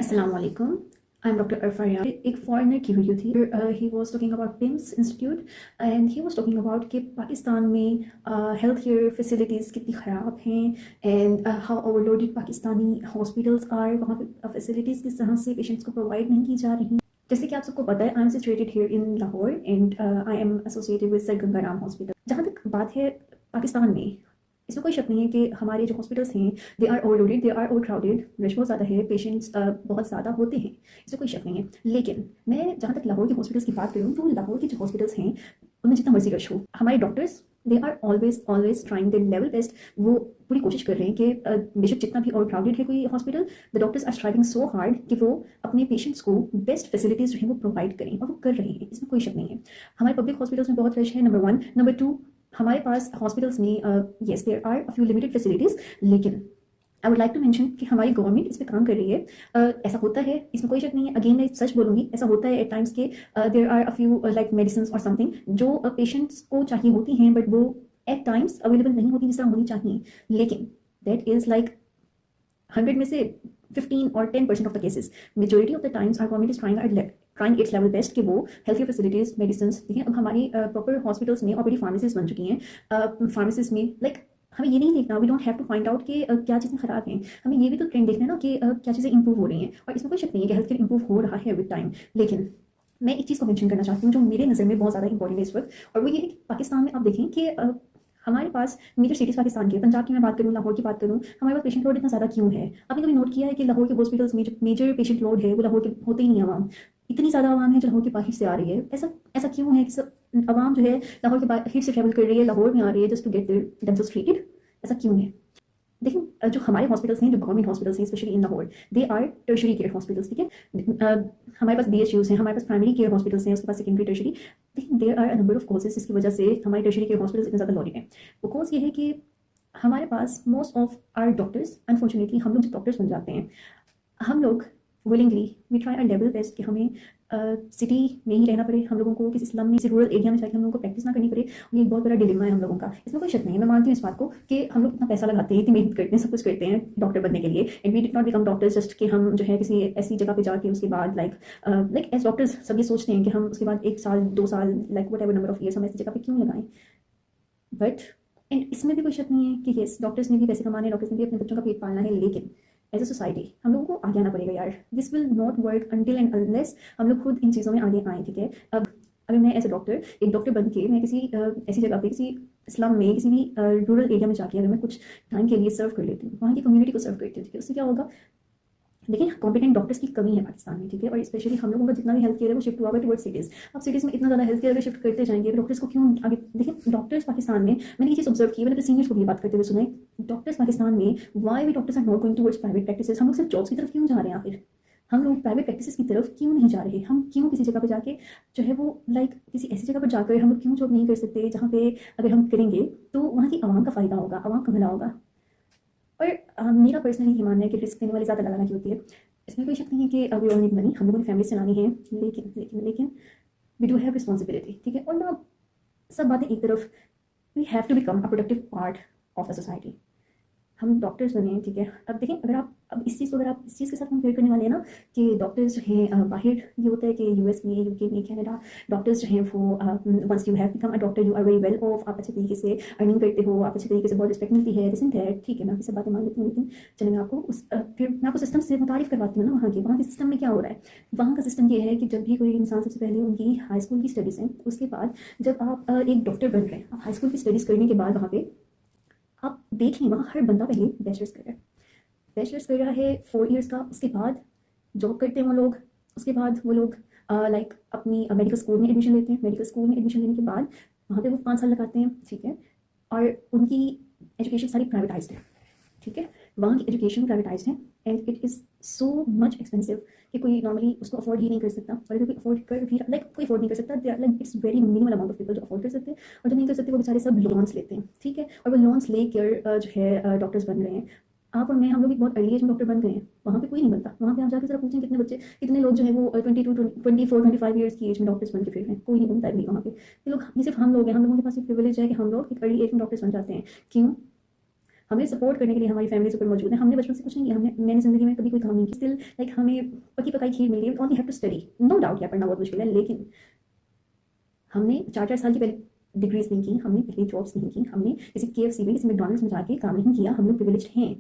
Assalamu alaikum. I'm Dr. Arfaya. एक foreigner की video थी. He was talking about PIMS Institute and he was talking about कि पाकिस्तान में health care facilities कितनी ख़राब हैं and how overloaded Pakistani hospitals are. वहाँ पे फैसिलिटीज़ किस तरह से पेशेंट्स को प्रोवाइड नहीं की जा रही. जैसे कि आप सबको पता है, I am situated here in Lahore and I am associated with sir Ganga Ram hospital. जहाँ तक बात है पाकिस्तान में, इसमें कोई शक नहीं है कि हमारे जो हॉस्पिटल्स हैं they are overloaded, they are overcrowded. Rush बहुत ज़्यादा है, पेशेंट्स बहुत ज़्यादा होते हैं, इसमें कोई शक नहीं है. लेकिन मैं जहाँ तक लाहौर के हॉस्पिटल्स की बात करूँ तो लाहौर के जो हॉस्पिटल्स हैं उनमें जितना मर्जी रश हो, हमारे doctors they are always trying their level best. वो पूरी कोशिश कर रहे हैं कि बेशक जितना भी ओवर क्राउडेड है कोई hospital, the doctors are striving so hard कि वो अपने पेशेंट्स को बेस्ट फैसिलिटीज़ जो है वो प्रोवाइड करें, और वो कर रहे हैं, इसमें कोई शक नहीं है. हमारे पब्लिक हॉस्पिटल्स में बहुत रश है, नंबर 1. नंबर 2, हमारे पास हॉस्पिटल्स में yes there are a few limited facilities, लेकिन I would like to mention कि हमारी गवर्नमेंट इस पर काम कर रही है. ऐसा होता है, इसमें कोई शक नहीं है. अगेन मैं सच बोलूँगी, ऐसा होता है एट टाइम्स के there are a few like medicine और समथिंग जो पेशेंट्स को चाहिए होती हैं, बट वो एट टाइम्स अवेलेबल नहीं होती जिस तरह होनी चाहिए. लेकिन दैट इज़ लाइक 100 में से 15 और 10% of the cases. Majority of the times are government is trying its level best कि वो हेल्थ केयर फैसिलिटीज़, मेडिसिन. देखिए, अब हमारी प्रॉपर हॉस्पिटल्स में ऑलरेडी फार्मेसीज बन चुकी हैं. फार्मेसिस में लाइक हमें ये नहीं देखना, we don't have to find out कि क्या चीज़ें ख़राब हैं. हमें ये भी तो ट्रेंड देखना है ना कि क्या चीज़ें इंप्रूव हो रही हैं, और इसमें कोई शक नहीं है कि हेल्थ केयर इंप्रूव हो रहा है विद टाइम. लेकिन मैं एक चीज़ को मेंशन करना चाहती हूँ जो मेरे नज़र में बहुत ज़्यादा इंपॉर्टेंट है इस वक्त, और वो ये है कि पाकिस्तान में आप देखें कि हमारे पास मेजर सिटीज़ पाकिस्तान के, पंजाब की मैं बात करूँ, लाहौर की बात करूँ, हमारे पास पेशेंट लोड इतना ज़्यादा क्यों है. आपने कभी नोट किया है कि लाहौर के हॉस्पिटल्स में जो मेजर पेशेंट लोड है वो लाहौर के होते ही नहीं. आवाम इतनी ज़्यादा आवाम है जो लाहौर के बाहर से आ रही है. ऐसा क्यों है कि सब आवाम जो है लाहौर के बाहर से ट्रैवल कर रही है, लाहौर में आ रही है just to get themselves treated. ऐसा क्यों है? देखिए, जो हमारे हॉस्पिटल्स हैं, जो गवर्नमेंट हॉस्पिटल्स हैं, specially in Lahore, they are tertiary care hospitals. ठीक है, हमारे पास BHUs हैं, हमारे पास प्राइमरी केयर हॉस्पिटल्स हैं, उसके पास सेकेंडरी टर्शरी. लेकिन there are a number of causes जिसकी वजह से हमारे टर्शरी केयर हॉस्पिटल्स इतने ज़्यादा लोडेड हैं. वो कॉज ये है कि हमारे पास most of our doctors, unfortunately हम लोग जब डॉक्टर्स बन जाते हैं, हम लोग willingly we try our level best कि हमें सिटी में ही रहना पड़े, हम लोगों को किसी स्लम में, किसी रूरल एरिया में जाकर हम लोगों को प्रैक्टिस ना करनी पड़े. ये एक बहुत बड़ा डिलेमा है हम लोगों का. इसमें कोई शक नहीं है, मैं मानती हूँ इस बात को कि हम लोग इतना पैसा लगाते हैं, इतनी मेहनत करते हैं, सब कुछ करते हैं डॉक्टर बनने के लिए, and we did not become doctors just कि हम जो है किसी ऐसी जगह पे जाके उसके बाद लाइक एज डॉक्टर्स सब ये सोचते हैं कि हम उसके बाद 1 साल 2 साल like what ever number of years हम ऐसी जगह पे क्यों लगाएं. बट एंड इसमें भी कोई शक नहीं है कि येस, डॉक्टर्स ने भी पैसे कमाने, डॉक्टर्स ने भी अपने बच्चों का पेट पालना है, लेकिन एज अ सोसाइटी हम लोगों को आगे आना पड़ेगा यार. This will not work until and unless हम लोग खुद इन चीज़ों में आगे आएँ. ठीक है, अब अगर मैं एज अ डॉक्टर, एक डॉक्टर बन के मैं किसी ऐसी जगह पे, किसी स्लम में, किसी भी रूरल एरिया में जाके अगर मैं कुछ टाइम के लिए सर्व कर लेती हूँ, वहाँ की कम्युनिटी को सर्व करती हूँ, ठीक है, उससे क्या होगा. देखिए, कॉम्पिटेंट डॉक्टर्स की कमी है पाकिस्तान में. ठीक है, और स्पेशली हम लोगों का जितना भी हेल्थ केयर है वो शिफ्ट हुआ है टुवर्ड्स सिटीज़. अब सिटीज़ में इतना ज़्यादा हेल्थ केयर अगर शिफ्ट करते जाएंगे, डॉक्टर्स को क्यों आगे. देखिए, डॉक्टर्स पाकिस्तान में, मैंने ये चीज़ ऑब्जर्व की, मैंने अपने सीनियर्स को भी बात करते हुए सुना है, डॉक्टर्स पाकिस्तान में why we doctors are not going towards private practices. हम लोग सिर्फ जॉब्स की तरफ क्यों जा रहे हैं आखिर. हम लोग प्राइवेट प्रैक्टिसेस की तरफ क्यों नहीं जा रहे. हम क्यों किसी जगह पे जाके जो है वो लाइक किसी ऐसी जगह पर जाकर हम लोग क्यों जॉब नहीं कर सकते जहाँ पे अगर हम करेंगे तो वहाँ की आवाम का फ़ायदा होगा, आवाम का भला होगा. और मेरा पर्सनली ये मानना है कि रिस्क लेने वाली ज़्यादा लगाना की होती है. इसमें कोई शक नहीं है कि वी ऑल नीड मनी, हम लोगों ने फैमिली चलानी है, लेकिन लेकिन लेकिन वी डू हैव रिस्पॉन्सिबिलिटी. ठीक है, और ना सब बातें एक तरफ, we have to become a productive part of the society. हम डॉक्टर्स बने हैं, ठीक है. अब देखें, अगर आप अब इस चीज़ को, अगर आप इस चीज़ के साथ कंपेयर करने वाले हैं ना कि डॉक्टर्स जो हैं बाहर, ये होता है कि US में, UK में, कनाडा, डॉक्टर्स जो हैं वो once you have become a doctor you are very well off, आप अच्छे तरीके से अर्निंग करते हो, आप अच्छे तरीके से बहुत रिस्पेक्ट मिलती है, दिस एंड दैट. ठीक है, मैं आपकी सब बातें मान लेती हूँ, लेकिन चलिए मैं आपको फिर मैं आपको सिस्टम से मुतारिफ करवाती हूँ ना. वहाँ के सिस्टम में क्या हो रहा है. वहाँ का सिस्टम ये है कि जब भी कोई इंसान, सबसे पहले उनकी हाई स्कूल की स्टडीज़ हैं, उसके बाद जब आप एक डॉक्टर बन रहे हैं, आप हाई स्कूल की स्टडीज़ करने के बाद वहाँ पे आप देख लें, वहाँ हर बंदा पहले बैचलर्स कर रहा है. बैचलर्स कर रहा है 4 ईयर्स का, उसके बाद जॉब करते हैं वो लोग, उसके बाद वो लोग लाइक अपनी मेडिकल स्कूल में एडमिशन लेते हैं. मेडिकल स्कूल में एडमिशन लेने के बाद वहाँ पे वो 5 साल लगाते हैं. ठीक है, और उनकी एजुकेशन सारी प्राइवेटाइज्ड है. ठीक है, वहाँ की एजुकेशन प्राइवेटाइज्ड है and it is so much expensive कि कोई नॉर्मली उसको अफोर्ड ही नहीं कर सकता. और अगर कोई अफोर्ड कर भी लाइक कोई अफोर्ड नहीं कर सकता, like it's very minimal amount of people जो अफोर्ड कर सकते हैं, और जो नहीं कर सकते वो बेचारे सब लोन्स लेते हैं. ठीक है, और वो लोन्स लेकर जो है डॉक्टर्स बन रहे हैं. आप और मैं, हम लोग एक बहुत अर्ली एज में डॉक्टर बन गए हैं. वहाँ पे कोई नहीं बनता. वहाँ पे आप जाकर जरा पूछें कितने बच्चे, कितने लोग जो है वो 22, 24, 25 ईयर्स की एज में डॉक्टर्स बन के फिर रहे हैं. कोई नहीं बनता है भाई वहाँ पे. ये लोग, ये सिर्फ हम लोग हैं, हम लोगों के पास ये प्रिविलेज है कि हम लोग एक अर्ली एज में डॉक्टर्स बन जाते हैं. क्यों? हमें सपोर्ट करने के लिए हमारी फैमिली ऊपर मौजूद है। हमने बचपन से कुछ नहीं किया, मैंने ज़िंदगी में कभी कोई काम नहीं की, स्टिल लाइक हमें पकी पकाई खीर मिल गई, only have to study. No doubt यार पढ़ना बहुत मुश्किल है, लेकिन हमने 4-4 साल की पहले डिग्रीज नहीं की, हमने पहले जॉब्स नहीं की, हमने किसी KFC में, किसी मैकडॉनल्ड्स में जाके काम नहीं किया। हम लोग प्रिविलेज्ड हैं।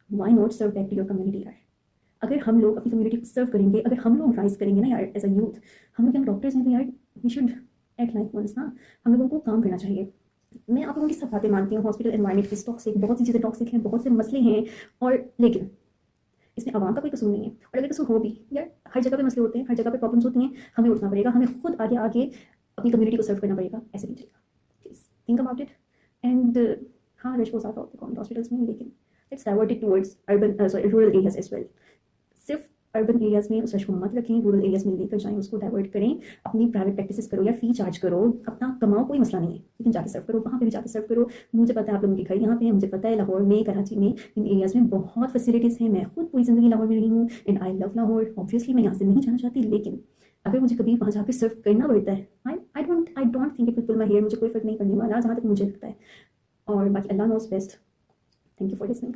Why not serve back to your community यार। अगर हम लोग अपनी कम्युनिटी को सर्व करेंगे, अगर हम लोग राइज करेंगे ना यार एज अ यूथ, हम लोग डॉक्टर्स हैं तो यार we should act like once ना। हम लोगों को काम करना चाहिए। मैं आप लोगों की सब बातें मानती हूँ, हॉस्पिटल एनवायरनमेंट इज टॉक्सिक, बहुत सी चीज़ें टॉक्सिक हैं, बहुत से मसले हैं, और लेकिन इसमें आवाम का कोई कसूर नहीं है। और अगर कसूर हो भी यार, हर जगह पे मसले होते हैं, हर जगह पे प्रॉब्लम्स होती हैं, हमें उठना पड़ेगा, हमें खुद आगे आगे अपनी कम्युनिटी को सर्व करना पड़ेगा, ऐसे नहीं चलेगा। Please think about it. And हाँ, रश बहुत ज़्यादा होते हैं गवर्नमेंट हॉस्पिटल्स में, लेकिन let's divert it towards urban rural areas as well. सिर्फ अर्बन एरियाज में उस रश को मत रखें, रूरल एरियाज में लेकर जाएं, उसको डाइवर्ट करें, अपनी प्राइवेट प्रैक्टिसेस करो या फी चार्ज करो, अपना कमाओ, कोई मसला नहीं है, लेकिन जाके सर्व करो, वहाँ पे भी जाके सर्व करो। मुझे पता है आप लोगों के घर यहाँ पे हैं, मुझे पता है लाहौर में, कराची में, इन एरियाज़ में बहुत फैसिलिटीज़ हैं। मैं खुद पूरी ज़िंदगी लाहौर में रही हूँ and I love Lahore. Obviously मैं यहाँ से नहीं जाना चाहती, लेकिन अगर मुझे कभी वहाँ जाकर सर्व करना पड़ता है, I don't think it will pull my hair, मुझे कोई फर्क नहीं पड़ने वाला जहाँ तक मुझे लगता है। और बाकी Allah knows best. Thank you for listening.